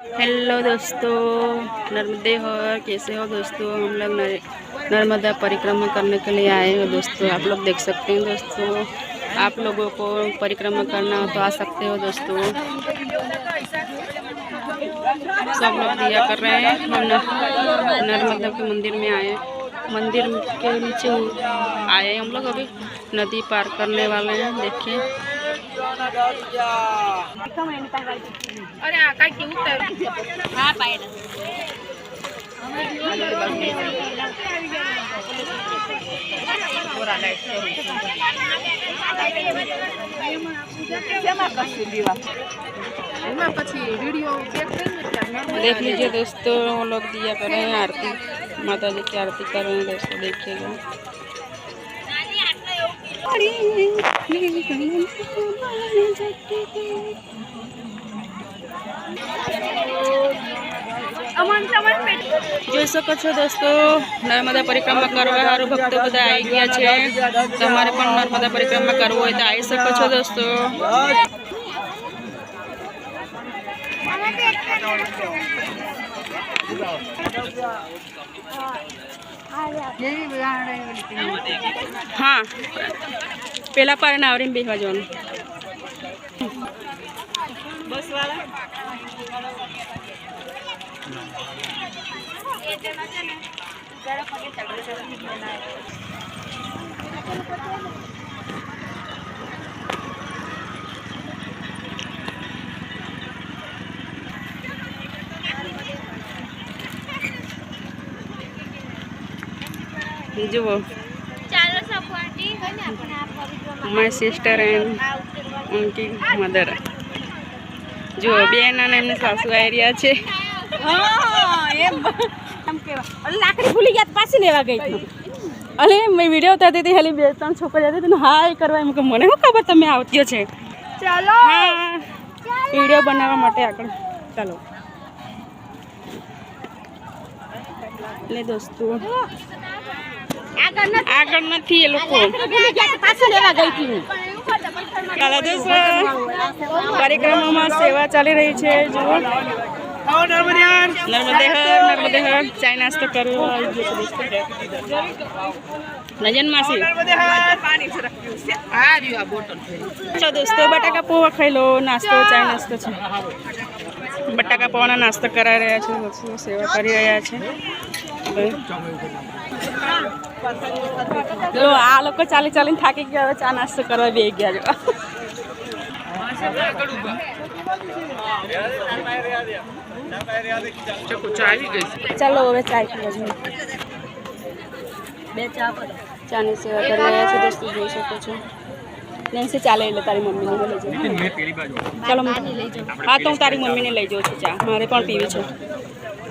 Hello दोस्तों, नर्मदे हो कैसे हो दोस्तों। हम लोग नर्मदा परिक्रमा करने के लिए आए हो दोस्तों। आप लोग देख सकते हैं दोस्तों। आप लोगों को परिक्रमा करना हो तो आ सकते हो दोस्तों। सब लोग दिया कर रहे हैं। हम नर्मदा के मंदिर में आए, मंदिर के नीचे आए हम लोग। अभी नदी पार करने वाले हैं। देखिए देख लीजिए दोस्तों, वो लोग दिया कर रहे हैं आरती, माता जी की आरती कर रहे हैं दोस्तों। देखिएगा જોઈ શકો છો દોસ્તો, નર્મદા પરિક્રમા કરવા સારું ભક્તો બધા આવી ગયા છે। તમારે પણ નર્મદા પરિક્રમા કરવું હોય તો આવી શકો છો દોસ્તો। हाँ पेला पर आवरी बेसवा जवानुं बस वाला जुओ माय सिस्टर एंड उनकी मदर जो बेन અને એમની સાસુ આવી રહ્યા છે। લાકડી ભૂલી ગયા પાછી લેવા ગઈ। અરે મેં વિડીયો ઉતારતી હતી, ખાલી 2-3 છોકરા જતી હતી હાય કરવા, એમ કે મને શું ખબર તમે આવતીઓ છે। ચાલો હા વિડીયો બનાવવા માટે આગળ ચાલો લે દોસ્તો। આગળ નથી એ લોકો પાછી લેવા ગઈ હતી। ચાલો દોસ્તો, પરિક્રમામાં સેવા ચાલી રહી છે। જુઓ નર્મદે હર ચાય નાસ્તો કરવો નજન માસી। ચાલો દોસ્તો, બટાકા પૌવા ખાઈ લો। નાસ્તો ચાય નાસ્તો છે। બટાકા પૌવાનો નાસ્તો કરાવી રહ્યા છે દોસ્તો, સેવા કરી રહ્યા છે। લો આ લોકો ચાલી ચાલીને થાકી ગયા, હવે ચા નાસ્તો કરવા બેસી ગયા જો। ચાલો હવે ચાય પીવા જોઈએ। ચાની સેવા કરી રહ્યા છે દોસ્તો, જોઈ શકો છો। નેન્સી ચાલે એટલે તારી મમ્મીને લઈ જાઉં। ચાલો હા તો હું તારી મમ્મીને લઈ જાઉં છું ચા, મારે પણ પીવી છે।